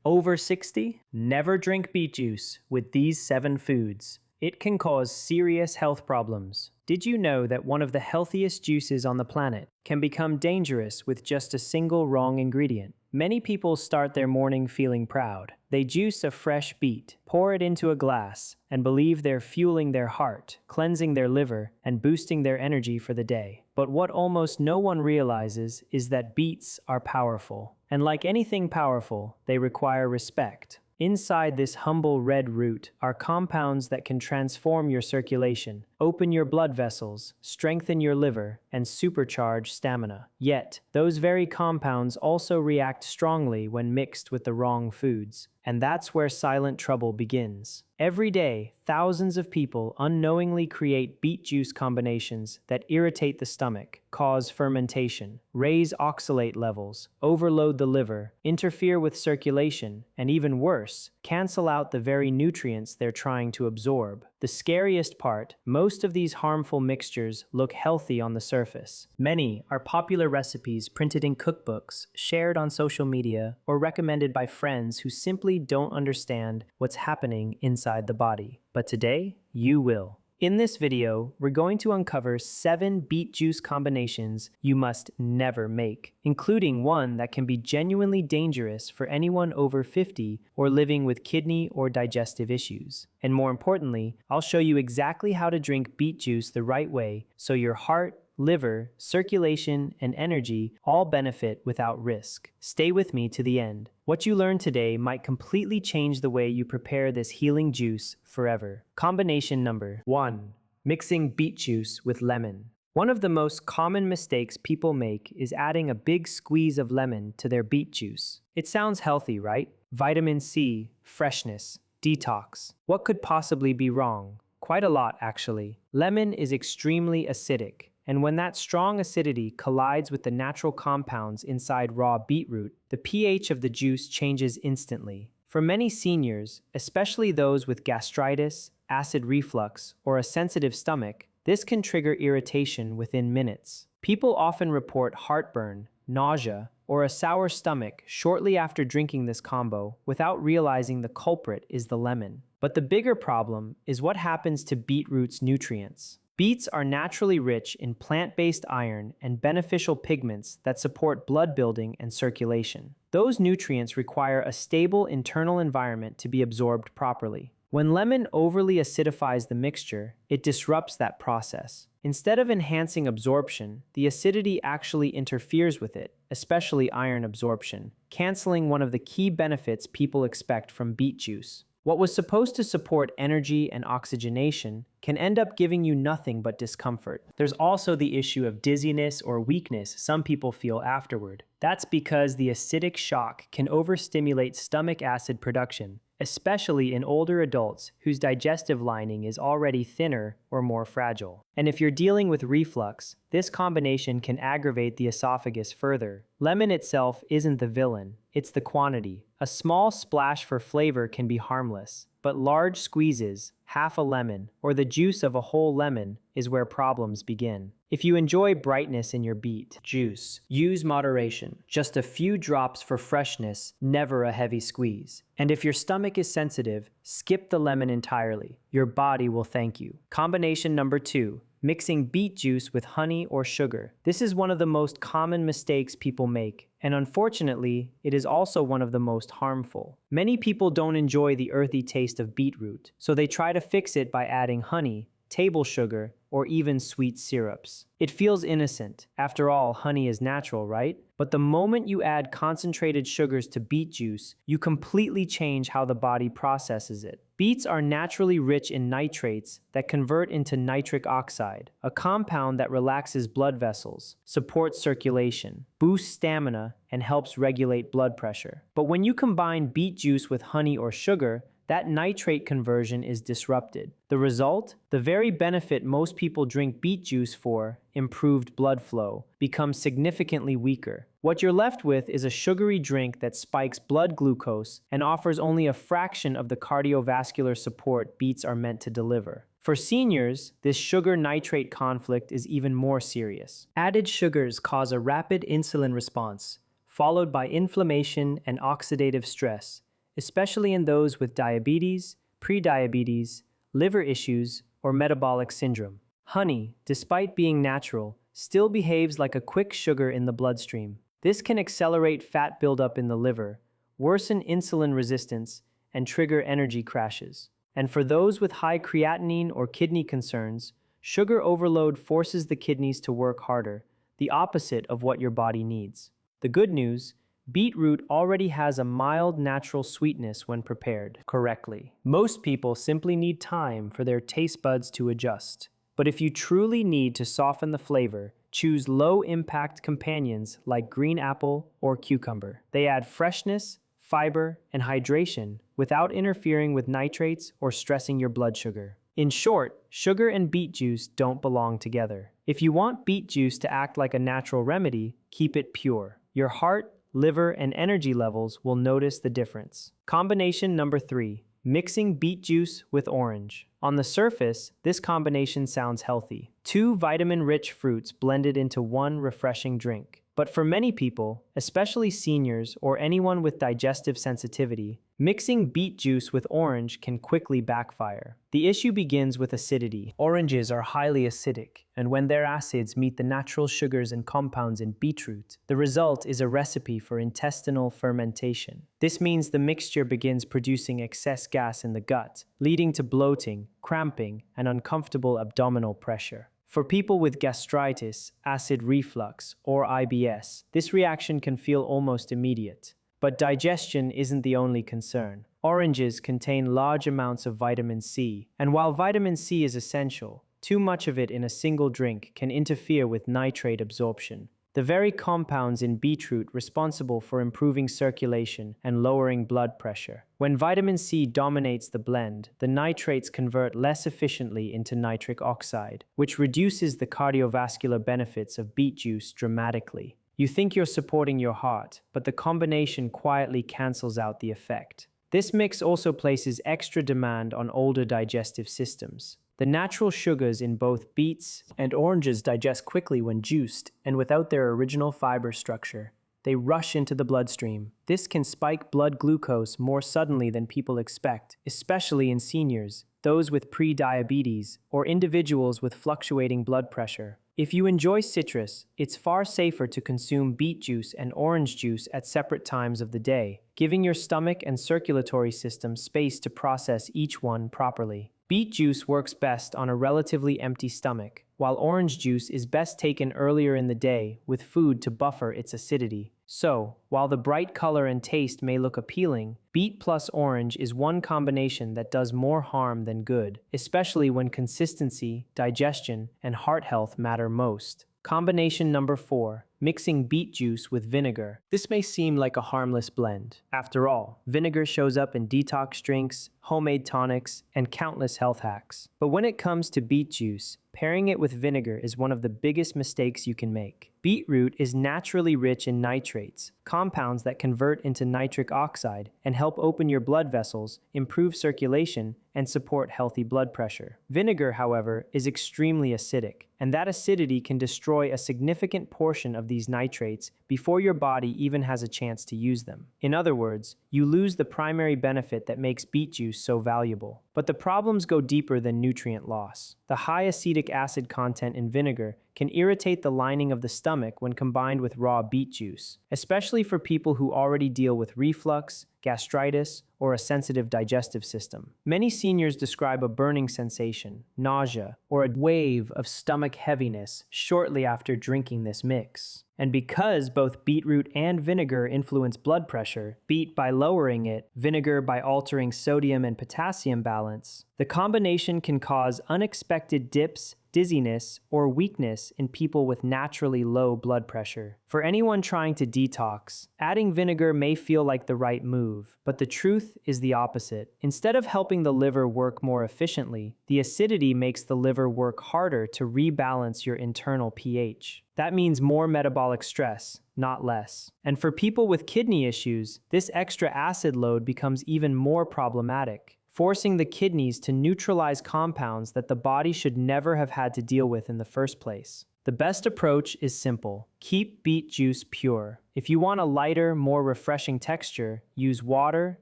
Over 60? Never drink beet juice with these 7 foods. It can cause serious health problems. Did you know that one of the healthiest juices on the planet can become dangerous with just a single wrong ingredient? Many people start their morning feeling proud. They juice a fresh beet, pour it into a glass, and believe they're fueling their heart, cleansing their liver, and boosting their energy for the day. But what almost no one realizes is that beets are powerful. And like anything powerful, they require respect. Inside this humble red root are compounds that can transform your circulation, open your blood vessels, strengthen your liver, and supercharge stamina. Yet, those very compounds also react strongly when mixed with the wrong foods. And that's where silent trouble begins. Every day, thousands of people unknowingly create beet juice combinations that irritate the stomach, cause fermentation, raise oxalate levels, overload the liver, interfere with circulation, and even worse, cancel out the very nutrients they're trying to absorb. The scariest part, most of these harmful mixtures look healthy on the surface. Many are popular recipes printed in cookbooks, shared on social media, or recommended by friends who simply don't understand what's happening inside the body. But today, you will. In this video, we're going to uncover 7 beet juice combinations you must never make, including one that can be genuinely dangerous for anyone over 50 or living with kidney or digestive issues. And more importantly, I'll show you exactly how to drink beet juice the right way so your heart, liver, circulation, and energy all benefit without risk. Stay with me to the end. What you learn today might completely change the way you prepare this healing juice forever. Combination number 1. Mixing beet juice with lemon. One of the most common mistakes people make is adding a big squeeze of lemon to their beet juice. It sounds healthy, right? Vitamin C, freshness, detox. What could possibly be wrong? Quite a lot, actually. Lemon is extremely acidic. And when that strong acidity collides with the natural compounds inside raw beetroot, the pH of the juice changes instantly. For many seniors, especially those with gastritis, acid reflux, or a sensitive stomach, this can trigger irritation within minutes. People often report heartburn, nausea, or a sour stomach shortly after drinking this combo without realizing the culprit is the lemon. But the bigger problem is what happens to beetroot's nutrients. Beets are naturally rich in plant-based iron and beneficial pigments that support blood building and circulation. Those nutrients require a stable internal environment to be absorbed properly. When lemon overly acidifies the mixture, it disrupts that process. Instead of enhancing absorption, the acidity actually interferes with it, especially iron absorption, canceling one of the key benefits people expect from beet juice. What was supposed to support energy and oxygenation can end up giving you nothing but discomfort. There's also the issue of dizziness or weakness some people feel afterward. That's because the acidic shock can overstimulate stomach acid production, especially in older adults whose digestive lining is already thinner or more fragile. And if you're dealing with reflux, this combination can aggravate the esophagus further. Lemon itself isn't the villain, it's the quantity. A small splash for flavor can be harmless, but large squeezes, half a lemon, or the juice of a whole lemon is where problems begin. If you enjoy brightness in your beet juice, use moderation. Just a few drops for freshness, never a heavy squeeze. And if your stomach is sensitive, skip the lemon entirely. Your body will thank you. Combination number 2. Mixing beet juice with honey or sugar. This is one of the most common mistakes people make, and unfortunately, it is also one of the most harmful. Many people don't enjoy the earthy taste of beetroot, so they try to fix it by adding honey, table sugar, or even sweet syrups. It feels innocent. After all, honey is natural, right? But the moment you add concentrated sugars to beet juice, you completely change how the body processes it. Beets are naturally rich in nitrates that convert into nitric oxide, a compound that relaxes blood vessels, supports circulation, boosts stamina, and helps regulate blood pressure. But when you combine beet juice with honey or sugar, that nitrate conversion is disrupted. The result? The very benefit most people drink beet juice for, improved blood flow, becomes significantly weaker. What you're left with is a sugary drink that spikes blood glucose and offers only a fraction of the cardiovascular support beets are meant to deliver. For seniors, this sugar-nitrate conflict is even more serious. Added sugars cause a rapid insulin response, followed by inflammation and oxidative stress, especially in those with diabetes, prediabetes, liver issues, or metabolic syndrome. Honey, despite being natural, still behaves like a quick sugar in the bloodstream. This can accelerate fat buildup in the liver, worsen insulin resistance, and trigger energy crashes. And for those with high creatinine or kidney concerns, sugar overload forces the kidneys to work harder, the opposite of what your body needs. The good news: beetroot already has a mild natural sweetness when prepared correctly. Most people simply need time for their taste buds to adjust. But if you truly need to soften the flavor, choose low-impact companions like green apple or cucumber. They add freshness, fiber, and hydration without interfering with nitrates or stressing your blood sugar. In short, sugar and beet juice don't belong together. If you want beet juice to act like a natural remedy, keep it pure. Your heart, liver, and energy levels will notice the difference. Combination number 3. Mixing beet juice with orange. On the surface, this combination sounds healthy. 2 vitamin-rich fruits blended into one refreshing drink. But for many people, especially seniors or anyone with digestive sensitivity, mixing beet juice with orange can quickly backfire. The issue begins with acidity. Oranges are highly acidic, and when their acids meet the natural sugars and compounds in beetroot, the result is a recipe for intestinal fermentation. This means the mixture begins producing excess gas in the gut, leading to bloating, cramping, and uncomfortable abdominal pressure. For people with gastritis, acid reflux, or IBS, this reaction can feel almost immediate. But digestion isn't the only concern. Oranges contain large amounts of vitamin C, and while vitamin C is essential, too much of it in a single drink can interfere with nitrate absorption, the very compounds in beetroot responsible for improving circulation and lowering blood pressure. When vitamin C dominates the blend, the nitrates convert less efficiently into nitric oxide, which reduces the cardiovascular benefits of beet juice dramatically. You think you're supporting your heart, but the combination quietly cancels out the effect. This mix also places extra demand on older digestive systems. The natural sugars in both beets and oranges digest quickly when juiced, and without their original fiber structure, they rush into the bloodstream. This can spike blood glucose more suddenly than people expect, especially in seniors, those with pre-diabetes, or individuals with fluctuating blood pressure. If you enjoy citrus, it's far safer to consume beet juice and orange juice at separate times of the day, giving your stomach and circulatory system space to process each one properly. Beet juice works best on a relatively empty stomach, while orange juice is best taken earlier in the day with food to buffer its acidity. So, while the bright color and taste may look appealing, beet plus orange is one combination that does more harm than good, especially when consistency, digestion, and heart health matter most. Combination number 4. Mixing beet juice with vinegar. This may seem like a harmless blend. After all, vinegar shows up in detox drinks, homemade tonics, and countless health hacks. But when it comes to beet juice, pairing it with vinegar is one of the biggest mistakes you can make. Beetroot is naturally rich in nitrates, compounds that convert into nitric oxide and help open your blood vessels, improve circulation, and support healthy blood pressure. Vinegar, however, is extremely acidic, and that acidity can destroy a significant portion of these nitrates before your body even has a chance to use them. In other words, you lose the primary benefit that makes beet juice so valuable. But the problems go deeper than nutrient loss. The high acetic acid content in vinegar can irritate the lining of the stomach when combined with raw beet juice, especially for people who already deal with reflux, gastritis, or a sensitive digestive system. Many seniors describe a burning sensation, nausea, or a wave of stomach heaviness shortly after drinking this mix. And because both beetroot and vinegar influence blood pressure, beet by lowering it, vinegar by altering sodium and potassium balance, the combination can cause unexpected dips, dizziness, or weakness in people with naturally low blood pressure. For anyone trying to detox, adding vinegar may feel like the right move, but the truth is the opposite. Instead of helping the liver work more efficiently, the acidity makes the liver work harder to rebalance your internal pH. That means more metabolic stress, not less. And for people with kidney issues, this extra acid load becomes even more problematic, forcing the kidneys to neutralize compounds that the body should never have had to deal with in the first place. The best approach is simple. Keep beet juice pure. If you want a lighter, more refreshing texture, use water,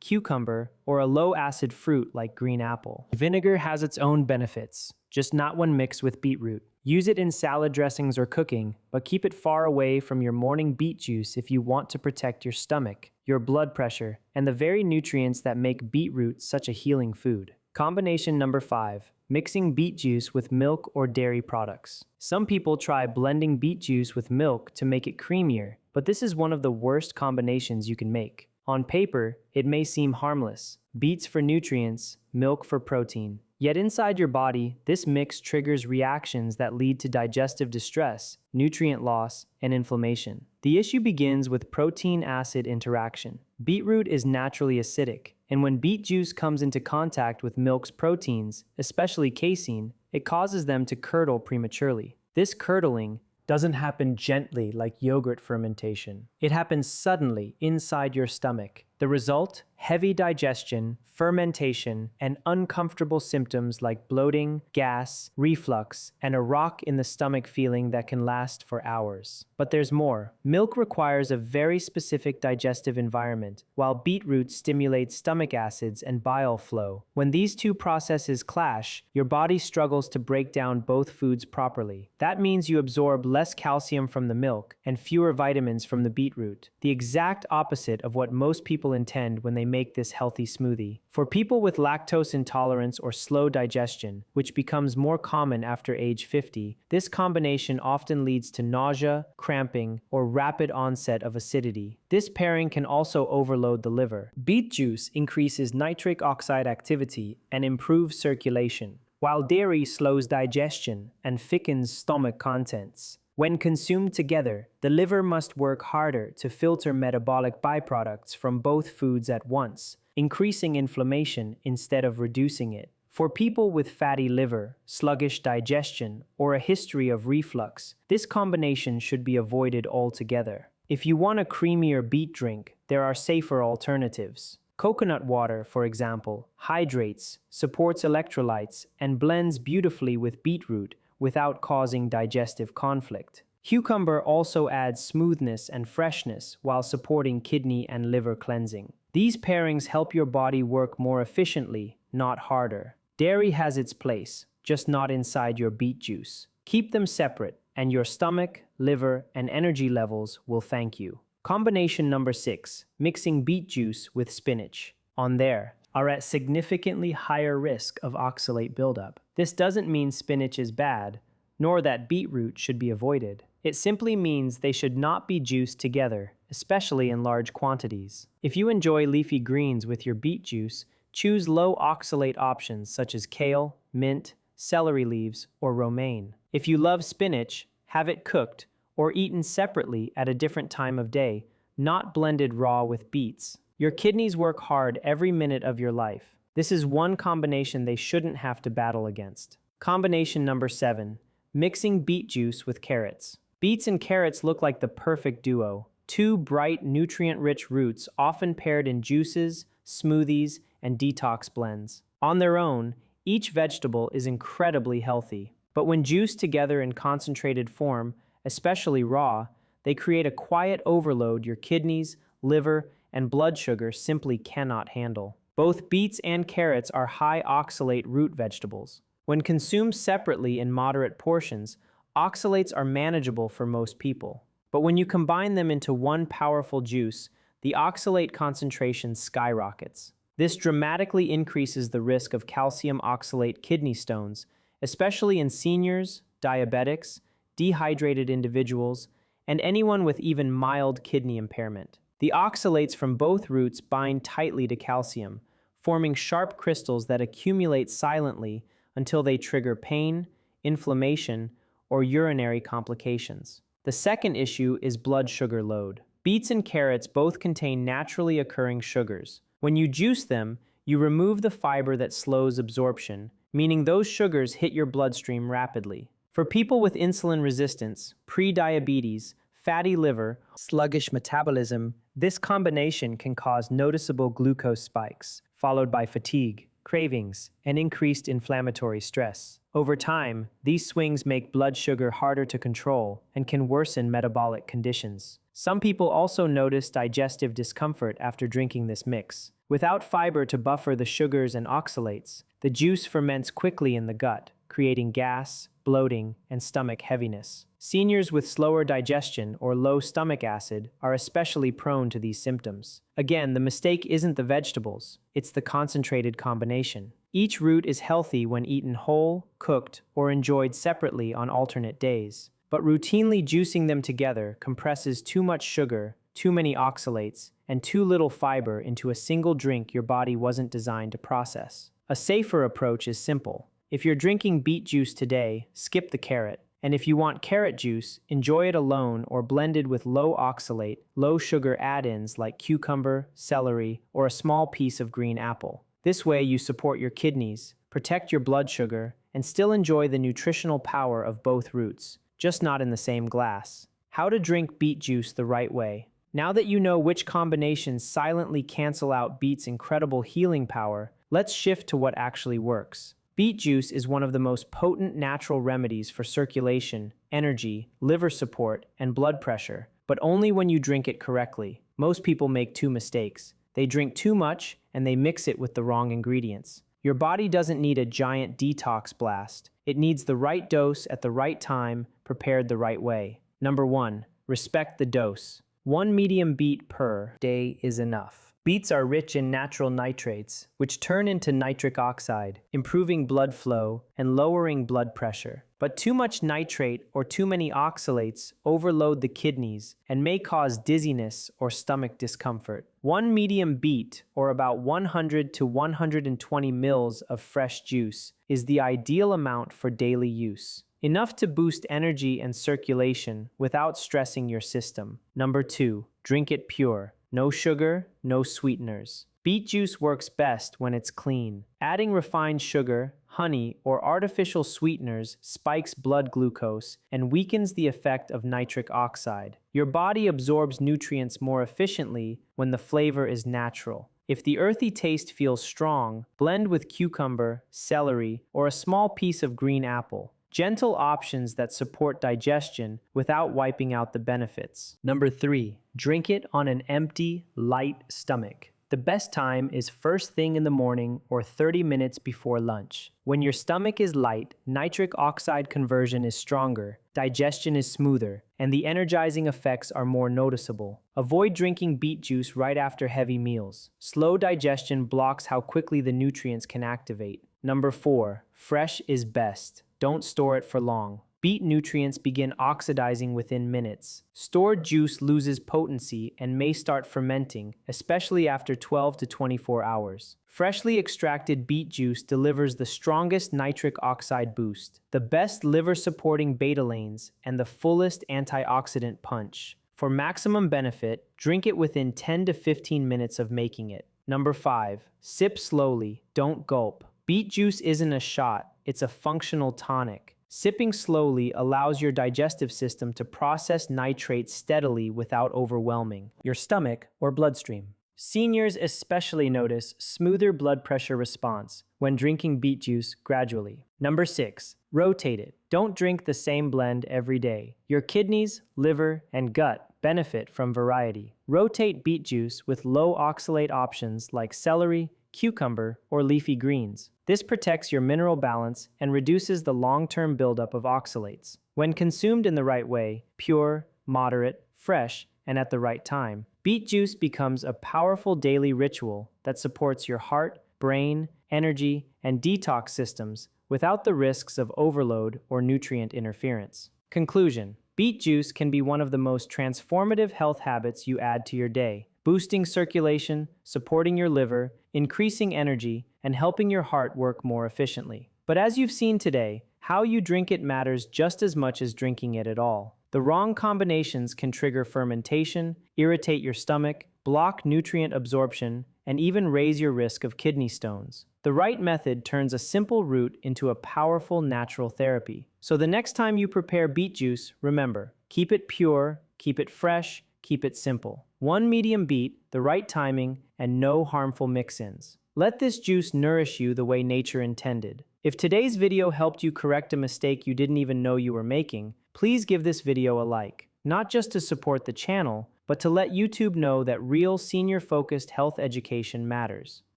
cucumber, or a low-acid fruit like green apple. Vinegar has its own benefits, just not when mixed with beetroot. Use it in salad dressings or cooking, but keep it far away from your morning beet juice if you want to protect your stomach, your blood pressure, and the very nutrients that make beetroot such a healing food. Combination number 5. Mixing beet juice with milk or dairy products. Some people try blending beet juice with milk to make it creamier, but this is one of the worst combinations you can make. On paper, it may seem harmless. Beets for nutrients, milk for protein. Yet inside your body, this mix triggers reactions that lead to digestive distress, nutrient loss, and inflammation. The issue begins with protein-acid interaction. Beetroot is naturally acidic, and when beet juice comes into contact with milk's proteins, especially casein, it causes them to curdle prematurely. This curdling doesn't happen gently like yogurt fermentation. It happens suddenly inside your stomach. The result? Heavy digestion, fermentation, and uncomfortable symptoms like bloating, gas, reflux, and a rock in the stomach feeling that can last for hours. But there's more. Milk requires a very specific digestive environment, while beetroot stimulates stomach acids and bile flow. When these two processes clash, your body struggles to break down both foods properly. That means you absorb less calcium from the milk and fewer vitamins from the beetroot, the exact opposite of what most people intend when they make this healthy smoothie. For people with lactose intolerance or slow digestion, which becomes more common after age 50, this combination often leads to nausea, cramping, or rapid onset of acidity. This pairing can also overload the liver. Beet juice increases nitric oxide activity and improves circulation, while dairy slows digestion and thickens stomach contents. When consumed together, the liver must work harder to filter metabolic byproducts from both foods at once, increasing inflammation instead of reducing it. For people with fatty liver, sluggish digestion, or a history of reflux, this combination should be avoided altogether. If you want a creamier beet drink, there are safer alternatives. Coconut water, for example, hydrates, supports electrolytes, and blends beautifully with beetroot without causing digestive conflict. Cucumber also adds smoothness and freshness while supporting kidney and liver cleansing. These pairings help your body work more efficiently, not harder. Dairy has its place, just not inside your beet juice. Keep them separate, and your stomach, liver, and energy levels will thank you. Combination number 6, mixing beet juice with spinach. On there, are at significantly higher risk of oxalate buildup. This doesn't mean spinach is bad, nor that beetroot should be avoided. It simply means they should not be juiced together, especially in large quantities. If you enjoy leafy greens with your beet juice, choose low oxalate options such as kale, mint, celery leaves, or romaine. If you love spinach, have it cooked or eaten separately at a different time of day, not blended raw with beets. Your kidneys work hard every minute of your life. This is one combination they shouldn't have to battle against. Combination number 7, mixing beet juice with carrots. Beets and carrots look like the perfect duo. Two bright, nutrient-rich roots often paired in juices, smoothies, and detox blends. On their own, each vegetable is incredibly healthy. But when juiced together in concentrated form, especially raw, they create a quiet overload your kidneys, liver, and blood sugar simply cannot handle. Both beets and carrots are high oxalate root vegetables. When consumed separately in moderate portions, oxalates are manageable for most people. But when you combine them into one powerful juice, the oxalate concentration skyrockets. This dramatically increases the risk of calcium oxalate kidney stones, especially in seniors, diabetics, dehydrated individuals, and anyone with even mild kidney impairment. The oxalates from both roots bind tightly to calcium, forming sharp crystals that accumulate silently until they trigger pain, inflammation, or urinary complications. The second issue is blood sugar load. Beets and carrots both contain naturally occurring sugars. When you juice them, you remove the fiber that slows absorption, meaning those sugars hit your bloodstream rapidly. For people with insulin resistance, pre-diabetes, fatty liver, sluggish metabolism, this combination can cause noticeable glucose spikes, followed by fatigue, cravings, and increased inflammatory stress. Over time, these swings make blood sugar harder to control and can worsen metabolic conditions. Some people also notice digestive discomfort after drinking this mix. Without fiber to buffer the sugars and oxalates, the juice ferments quickly in the gut, creating gas, bloating, and stomach heaviness. Seniors with slower digestion or low stomach acid are especially prone to these symptoms. Again, the mistake isn't the vegetables, it's the concentrated combination. Each root is healthy when eaten whole, cooked, or enjoyed separately on alternate days. But routinely juicing them together compresses too much sugar, too many oxalates, and too little fiber into a single drink your body wasn't designed to process. A safer approach is simple. If you're drinking beet juice today, skip the carrot. And if you want carrot juice, enjoy it alone or blended with low oxalate, low sugar add-ins like cucumber, celery, or a small piece of green apple. This way you support your kidneys, protect your blood sugar, and still enjoy the nutritional power of both roots, just not in the same glass. How to drink beet juice the right way. Now that you know which combinations silently cancel out beet's incredible healing power, let's shift to what actually works. Beet juice is one of the most potent natural remedies for circulation, energy, liver support, and blood pressure, but only when you drink it correctly. Most people make two mistakes. They drink too much, and they mix it with the wrong ingredients. Your body doesn't need a giant detox blast. It needs the right dose at the right time, prepared the right way. Number 1. Respect the dose. 1 medium beet per day is enough. Beets are rich in natural nitrates, which turn into nitric oxide, improving blood flow and lowering blood pressure. But too much nitrate or too many oxalates overload the kidneys and may cause dizziness or stomach discomfort. 1 medium beet, or about 100 to 120 mils of fresh juice, is the ideal amount for daily use. Enough to boost energy and circulation without stressing your system. Number 2, drink it pure. No sugar, no sweeteners. Beet juice works best when it's clean. Adding refined sugar, honey, or artificial sweeteners spikes blood glucose and weakens the effect of nitric oxide. Your body absorbs nutrients more efficiently when the flavor is natural. If the earthy taste feels strong, blend with cucumber, celery, or a small piece of green apple. Gentle options that support digestion without wiping out the benefits. Number 3, drink it on an empty, light stomach. The best time is first thing in the morning or 30 minutes before lunch. When your stomach is light, nitric oxide conversion is stronger, digestion is smoother, and the energizing effects are more noticeable. Avoid drinking beet juice right after heavy meals. Slow digestion blocks how quickly the nutrients can activate. Number 4, fresh is best. Don't store it for long. Beet nutrients begin oxidizing within minutes. Stored juice loses potency and may start fermenting, especially after 12 to 24 hours. Freshly extracted beet juice delivers the strongest nitric oxide boost, the best liver-supporting betalains, and the fullest antioxidant punch. For maximum benefit, drink it within 10 to 15 minutes of making it. Number 5, sip slowly, don't gulp. Beet juice isn't a shot, it's a functional tonic. Sipping slowly allows your digestive system to process nitrates steadily without overwhelming your stomach or bloodstream. Seniors especially notice smoother blood pressure response when drinking beet juice gradually. Number 6, rotate it. Don't drink the same blend every day. Your kidneys, liver, and gut benefit from variety. Rotate beet juice with low oxalate options like celery, cucumber, or leafy greens. This protects your mineral balance and reduces the long-term buildup of oxalates. When consumed in the right way, pure, moderate, fresh, and at the right time, beet juice becomes a powerful daily ritual that supports your heart, brain, energy, and detox systems without the risks of overload or nutrient interference. Conclusion: beet juice can be one of the most transformative health habits you add to your day, boosting circulation, supporting your liver, increasing energy, and helping your heart work more efficiently. But as you've seen today, how you drink it matters just as much as drinking it at all. The wrong combinations can trigger fermentation, irritate your stomach, block nutrient absorption, and even raise your risk of kidney stones. The right method turns a simple root into a powerful natural therapy. So the next time you prepare beet juice, remember, keep it pure, keep it fresh, keep it simple. 1 medium beet, the right timing, and no harmful mix-ins. Let this juice nourish you the way nature intended. If today's video helped you correct a mistake you didn't even know you were making, please give this video a like, not just to support the channel, but to let YouTube know that real senior-focused health education matters.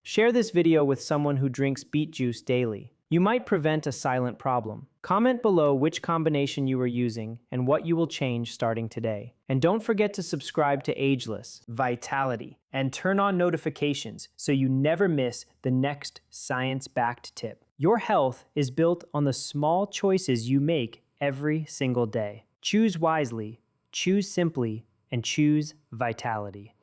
Share this video with someone who drinks beet juice daily. You might prevent a silent problem. Comment below which combination you are using and what you will change starting today. And don't forget to subscribe to Ageless Vitality and turn on notifications so you never miss the next science-backed tip. Your health is built on the small choices you make every single day. Choose wisely, choose simply, and choose vitality.